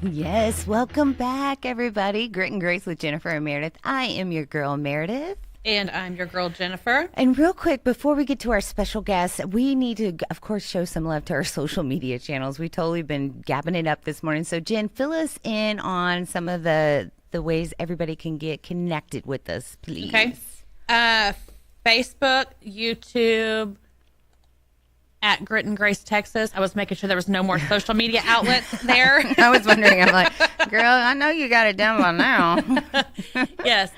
Yes, welcome back, everybody. Grit and Grace with Jennifer and Meredith. I am your girl, Meredith. And I'm your girl, Jennifer. And real quick, before we get to our special guest, we need to, of course, show some love to our social media channels. We've totally been gabbing it up this morning. So, Jen, fill us in on some of the ways everybody can get connected with us, please. Okay. Facebook, YouTube, at Grit and Grace, Texas. I was making sure there was no more social media outlets there. I was wondering, I'm like, girl, I know you got it done by now. Yes.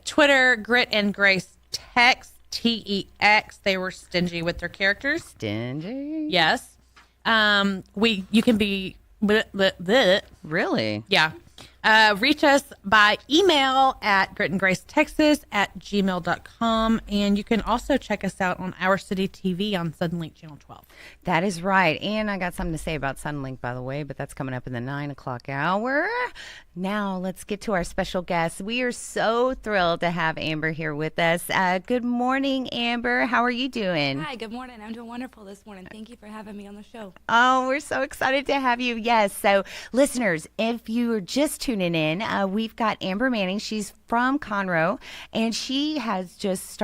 Twitter, Grit and Grace Tex, TEX. They were stingy with their characters. Stingy? Yes. You can be Really? Yeah. Reach us by email at gritandgracetexas@gmail.com. And you can also check us out on Our City TV on Suddenlink Channel 12. That is right. And I got something to say about Sunlink, by the way, but that's coming up in the 9 o'clock hour. Now, let's get to our special guest. We are so thrilled to have Amber here with us. Good morning, Amber. How are you doing? Hi, good morning. I'm doing wonderful this morning. Thank you for having me on the show. Oh, we're so excited to have you. Yes. So, listeners, if you are just tuning in, we've got Amber Manning. She's from Conroe, and she has just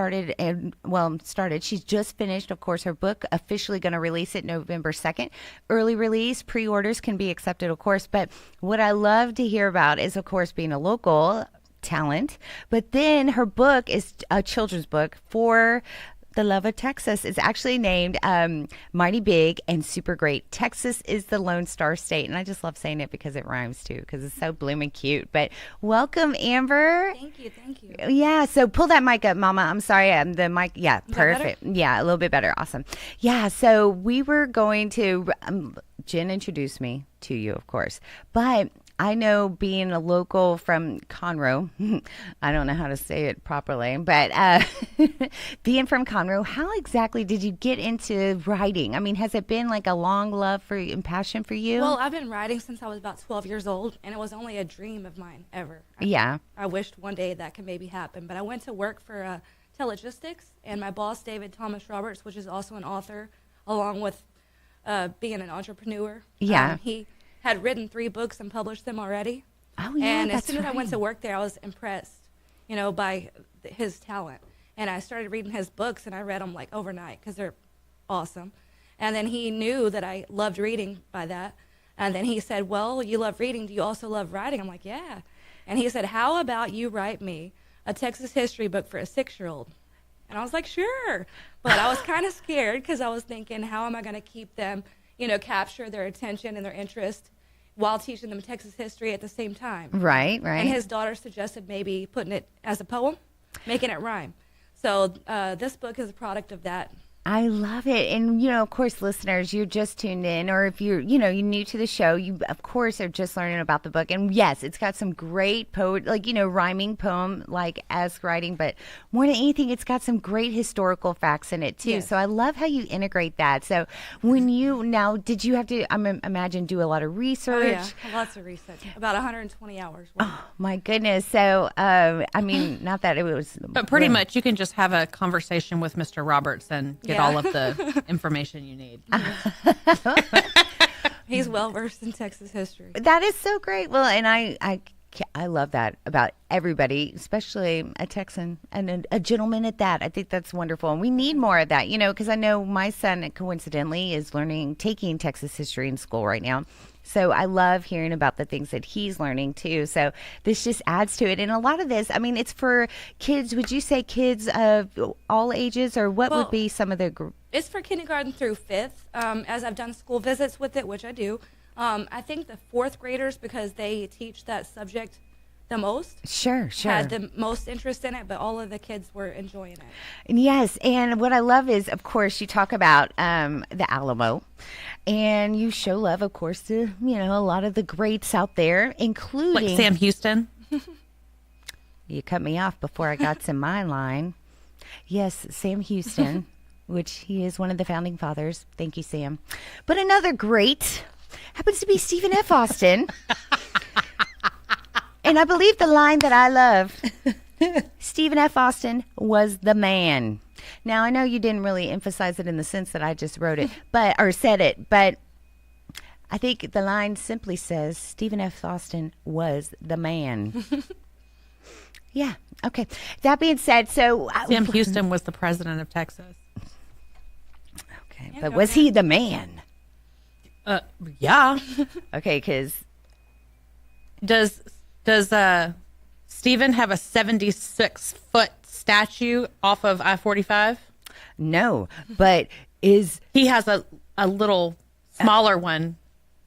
she's just finished, of course, her book, officially going to release it November 2nd. Early release, pre-orders can be accepted, of course. But what I love to hear about is, of course, being a local talent. But then her book is a children's book for the love of Texas. Is actually named Mighty Big and Super Great. Texas is the Lone Star State. And I just love saying it because it rhymes too, because it's so blooming cute. But welcome, Amber. Thank you. Yeah, so pull that mic up, Mama. I'm sorry, the mic. Yeah, Is that perfect. Yeah, a little bit better. Awesome. Yeah, so we were going to, Jen introduced me to you, of course. But I know, being a local from Conroe, I don't know how to say it properly, but being from Conroe, how exactly did you get into writing? I mean, has it been like a long love and passion for you? Well, I've been writing since I was about 12 years old, and it was only a dream of mine ever. Yeah. I wished one day that could maybe happen, but I went to work for Telegistics, and my boss, David Thomas Roberts, which is also an author, along with being an entrepreneur. Yeah. He had written 3 books and published them already. Oh, yeah, And as that's soon as I went right. to work there, I was impressed, by his talent. And I started reading his books, and I read them like overnight because they're awesome. And then he knew that I loved reading by that. And then he said, well, you love reading. Do you also love writing? I'm like, yeah. And he said, how about you write me a Texas history book for a 6-year-old? And I was like, sure. But I was kind of scared because I was thinking, how am I going to keep them, capture their attention and their interest while teaching them Texas history at the same time? Right. And his daughter suggested maybe putting it as a poem, making it rhyme. So this book is a product of that. I love it. And, of course, listeners, you're just tuned in, or if you're new to the show, you, of course, are just learning about the book. And yes, it's got some great rhyming poem, as writing, but more than anything, it's got some great historical facts in it too. Yes. So I love how you integrate that. So did you have to, imagine, do a lot of research? Oh, yeah, lots of research. About 120 hours. Oh, my goodness. So, not that it was. But pretty much you can just have a conversation with Mr. Roberts and get all of the information you need. He's well versed in Texas history. That is so great. Well, and I love that about everybody, especially a Texan and a gentleman at that. I think that's wonderful. And we need more of that, because I know my son, coincidentally, is taking Texas history in school right now. So I love hearing about the things that he's learning too. So this just adds to it. And a lot of this, it's for kids. Would you say kids of all ages, or what would be some of the It's for kindergarten through 5th. As I've done school visits with it, which I do. I think the 4th graders, because they teach that subject the most. Sure. Had the most interest in it, but all of the kids were enjoying it. Yes, and what I love is, of course, you talk about the Alamo, and you show love, of course, to a lot of the greats out there, including Like Sam Houston. You cut me off before I got to my line. Yes, Sam Houston, which he is one of the founding fathers. Thank you, Sam. But another great happens to be Stephen F. Austin. And I believe the line that I love, Stephen F. Austin was the man. Now, I know you didn't really emphasize it in the sense that I just wrote it, or said it, but I think the line simply says Stephen F. Austin was the man. Yeah. Okay. That being said, so Sam Houston was the president of Texas. Okay, but was he the man? Yeah. Okay, because Does Stephen have a 76-foot statue off of I-45? no, but is He has a little smaller one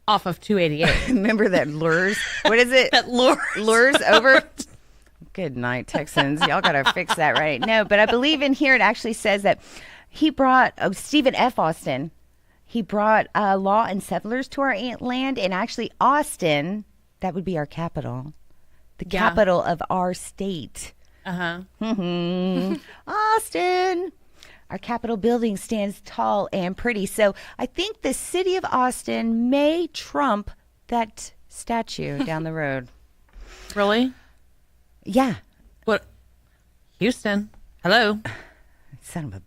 off of 288. remember that lures? What is it? That lures over. Good night, Texans. Y'all got to fix that right. No, but I believe in here it actually says that he brought Stephen F. Austin. He brought law and settlers to our land, and actually Austin, that would be our capital, the capital of our state. Austin. Our Capitol building stands tall and pretty. So I think the city of Austin may trump that statue down the road. Really? Yeah. What? Houston. Hello. Son of a.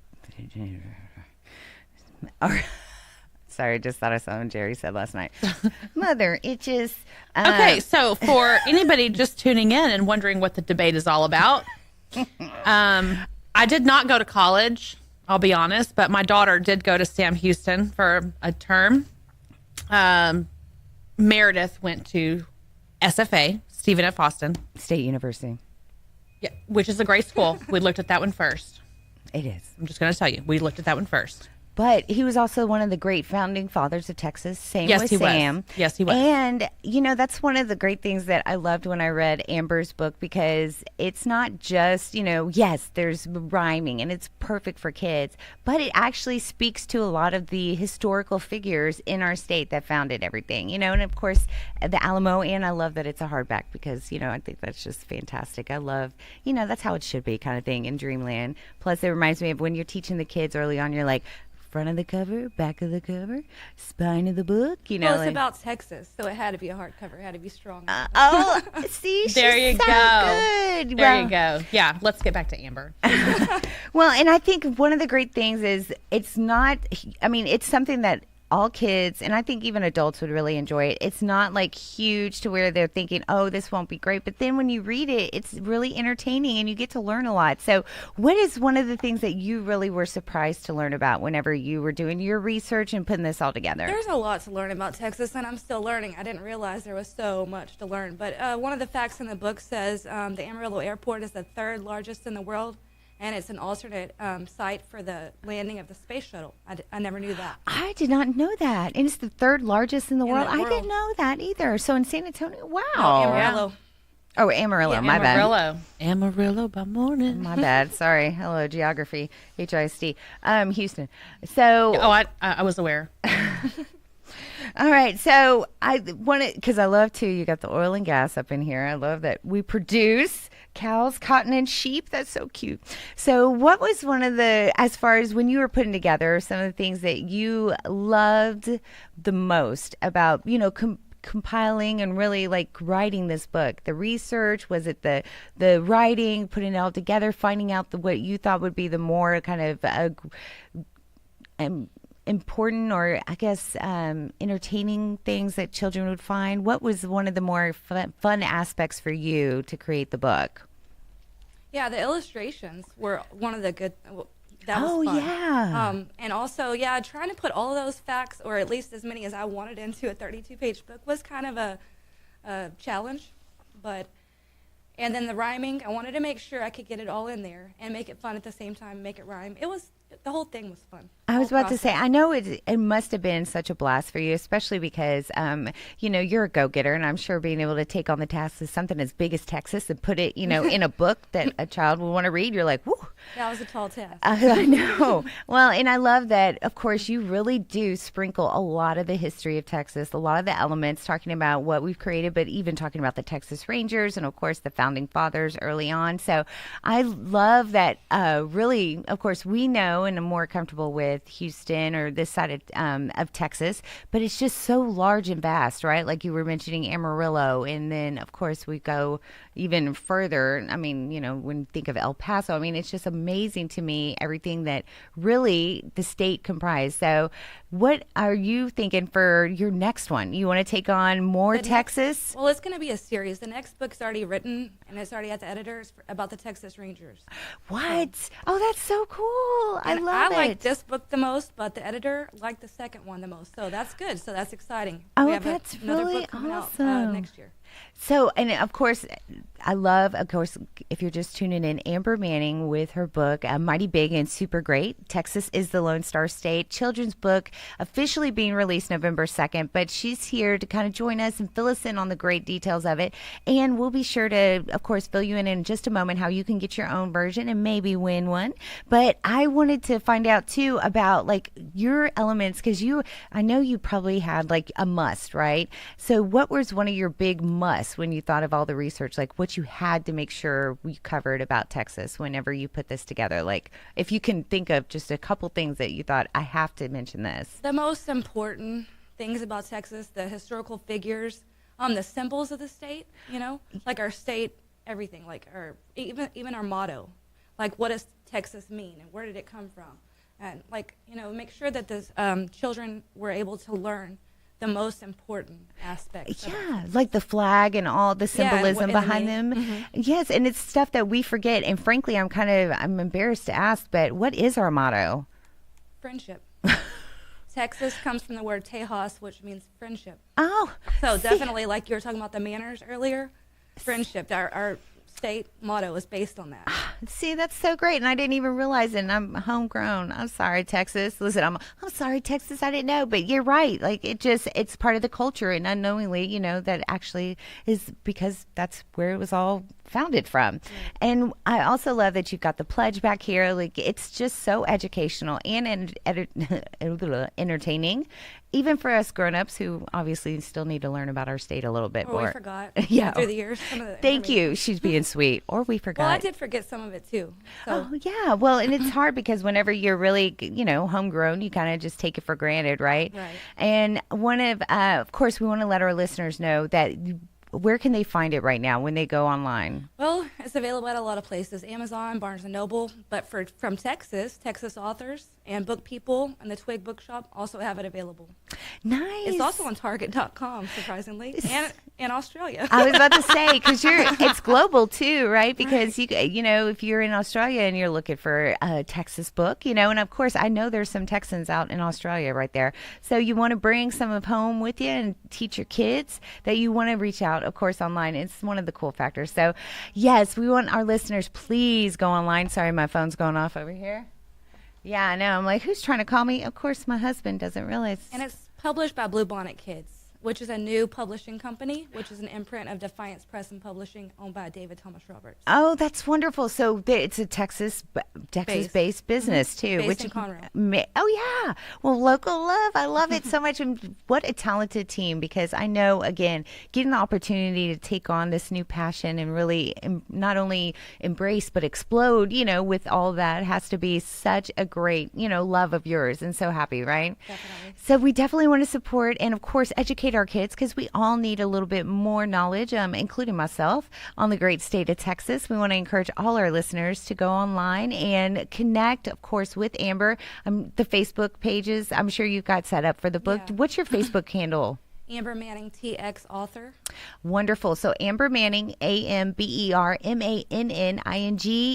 Or, sorry, I just thought I saw what Jerry said last night. Mother itches. Okay, so for anybody just tuning in and wondering what the debate is all about, I did not go to college, I'll be honest, but my daughter did go to Sam Houston for a term. Meredith went to SFA, Stephen F. Austin. State University. Yeah, which is a great school. We looked at that one first. It is. I'm just going to tell you, we looked at that one first. But he was also one of the great founding fathers of Texas. Same Yes, with he was. Sam. Yes, he was. And, you know, that's one of the great things that I loved when I read Amber's book, because it's not just, you know, yes, there's rhyming and it's perfect for kids, but it actually speaks to a lot of the historical figures in our state that founded everything, you know, and of course the Alamo. And I love that it's a hardback because, you know, I think that's just fantastic. I love, you know, that's how it should be kind of thing in Dreamland. Plus it reminds me of when you're teaching the kids early on, you're like, front of the cover, back of the cover, spine of the book, you know. Well, it's like, about Texas, so it had to be a hardcover. It had to be strong. oh, see, There she's you so go. good. There you go. Yeah, let's get back to Amber. Well, and I think one of the great things is it's not, I mean, it's something that all kids, and I think even adults would really enjoy it. It's not like huge to where they're thinking, oh, this won't be great. But then when you read it, it's really entertaining and you get to learn a lot. So what is one of the things that you really were surprised to learn about whenever you were doing your research and putting this all together? There's a lot to learn about Texas, and I'm still learning. I didn't realize there was so much to learn. But one of the facts in the book says the Amarillo Airport is the third largest in the world, and it's an alternate site for the landing of the space shuttle. I never knew that. I did not know that. And it's the third largest in the world. the I world. didn't know that either. So in San Antonio, wow. Amarillo. Oh, Amarillo, Yeah, my bad. Amarillo by morning. My bad. Sorry. Hello, geography, HIST. Houston. So, Oh, I was aware. all right. So I wanted, because I love too, you got the oil and gas up in here. I love that we produce cows, cotton, and sheep. That's so cute. So what was one of the, as far as when you were putting together some of the things that you loved the most about, you know, compiling and really like writing this book? The research, was it the writing, putting it all together, finding out what you thought would be the more kind of important, or I guess entertaining things that children would find? What was one of the more fun aspects for you to create the book? Yeah, the illustrations were one of the good. That was Oh, fun. yeah. And also, yeah, trying to put all those facts, or at least as many as I wanted, into a 32-page book was kind of a challenge. And then the rhyming, I wanted to make sure I could get it all in there and make it fun at the same time, make it rhyme. The whole thing was fun. I was Whole about to say, process. I know it must have been such a blast for you, especially because, you know, you're a go-getter, and I'm sure being able to take on the task of something as big as Texas and put it, you know, in a book that a child will want to read, you're like, whoo. That was a tall task. I know. Well, and I love that, of course, you really do sprinkle a lot of the history of Texas, a lot of the elements, talking about what we've created, but even talking about the Texas Rangers and, of course, the founding fathers early on. So I love that, really, of course, we know and are more comfortable with Houston or this side of Texas, but it's just so large and vast, right? Like you were mentioning Amarillo, and then, of course, we go, even further. I mean, when you think of El Paso, I mean, it's just amazing to me, everything that really the state comprised. So what are you thinking for your next one? You want to take on more Texas? Well, it's going to be a series. The next book's already written, and it's already at the editors about the Texas Rangers. What? Oh, that's so cool. I love it. I like this book the most, but the editor liked the second one the most. So that's good. So that's exciting. Oh, we have that's another really book coming awesome. out next year. So, and of course, I love, of course, if you're just tuning in, Amber Manning with her book, Mighty Big and Super Great. Texas is the Lone Star State. Children's book officially being released November 2nd, but she's here to kind of join us and fill us in on the great details of it. And we'll be sure to, of course, fill you in just a moment how you can get your own version and maybe win one. But I wanted to find out too about like your elements, because I know you probably had like a must, right? So what was one of your big musts when you thought of all the research, like what you had to make sure we covered about Texas whenever you put this together? Like if you can think of just a couple things that you thought, I have to mention this. The most important things about Texas, the historical figures, the symbols of the state, like our state, everything, like even our motto, like what does Texas mean and where did it come from? And like, make sure that the children were able to learn the most important aspects. Yeah, like the flag and all the symbolism behind them. Mm-hmm. Yes, and it's stuff that we forget. And frankly, I'm embarrassed to ask, but what is our motto? Friendship. Texas comes from the word Tejas, which means friendship. Oh. So definitely, like you were talking about the manners earlier, friendship. Our state motto is based on that. See, that's so great, and I didn't even realize it. And I'm homegrown. I'm sorry, Texas. Listen, I'm sorry, Texas. I didn't know, but you're right. Like it's part of the culture, and unknowingly, that actually is because that's where it was all founded from. Mm. And I also love that you've got the pledge back here. Like it's just so educational and entertaining, even for us grown-ups who obviously still need to learn about our state a little bit more. We forgot. Yeah. Through the years. Thank you. She's being sweet. Or we forgot. Well, I did forget some of it too. So. Oh, yeah. Well, and it's hard because whenever you're really, homegrown, you kind of just take it for granted, right? Right. And of course, we want to let our listeners know that where can they find it right now when they go online? Well, it's available at a lot of places, Amazon, Barnes & Noble, but from Texas authors and Book People and the Twig Bookshop also have it available. Nice. It's also on Target.com, surprisingly, and in Australia. I was about to say, because it's global too, right? Because if you're in Australia and you're looking for a Texas book, and of course I know there's some Texans out in Australia right there. So you want to bring some of home with you and teach your kids that you want to reach out, of course, online. It's one of the cool factors. So yes, we want our listeners, please go online. Sorry, my phone's going off over here. Yeah, I know. I'm like, who's trying to call me? Of course, my husband doesn't realize. And it's published by Bluebonnet Kids, which is a new publishing company, which is an imprint of Defiance Press and Publishing owned by David Thomas Roberts. Oh, that's wonderful. So it's a Texas-based business, too. Based in Conroe. Oh, yeah. Well, local love. I love it so much. And what a talented team, because I know, again, getting the opportunity to take on this new passion and really not only embrace but explode, with all that has to be such a great, love of yours, and so happy, right? Definitely. So we definitely want to support and, of course, educate our kids, because we all need a little bit more knowledge, including myself, on the great state of Texas. We want to encourage all our listeners to go online and connect, of course, with Amber. The Facebook pages, I'm sure you've got set up for the book. Yeah. What's your Facebook handle? Amber Manning, TX author. Wonderful. So Amber Manning, AmberManning,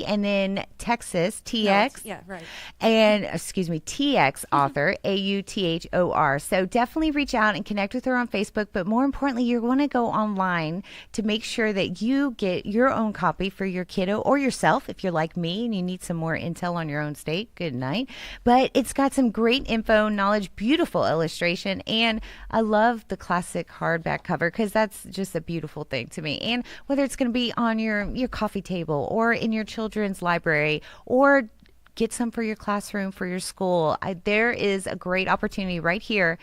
and then Texas, TX. No, yeah, right. And, TX author, AUTHOR. So definitely reach out and connect with her on Facebook. But more importantly, you're going to go online to make sure that you get your own copy for your kiddo or yourself if you're like me and you need some more intel on your own state. Good night. But it's got some great info, knowledge, beautiful illustration, and I love the classic hardback cover, because that's just a beautiful thing to me. And whether it's going to be on your coffee table or in your children's library, or get some for your classroom, for your school, there is a great opportunity right here.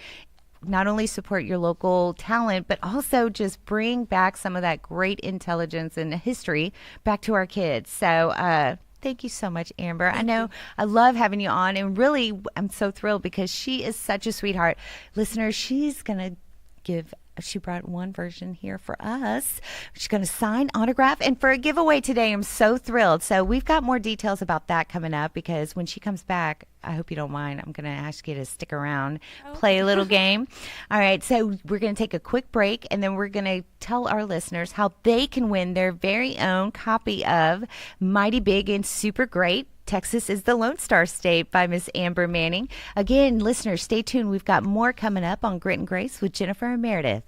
Not only support your local talent, but also just bring back some of that great intelligence and history back to our kids. So thank you so much, Amber. I know I love having you on, and really I'm so thrilled because she is such a sweetheart. Listeners, she's going to give she brought one version here for us. She's going to sign, autograph, and for a giveaway today. I'm so thrilled. So we've got more details about that coming up because when she comes back, I hope you don't mind, I'm going to ask you to stick around, play a little game. All right, so we're going to take a quick break, and then we're going to tell our listeners how they can win their very own copy of Mighty Big and Super Great. Texas is the Lone Star State by Miss Amber Manning. Again, listeners, stay tuned. We've got more coming up on Grit and Grace with Jennifer and Merideth.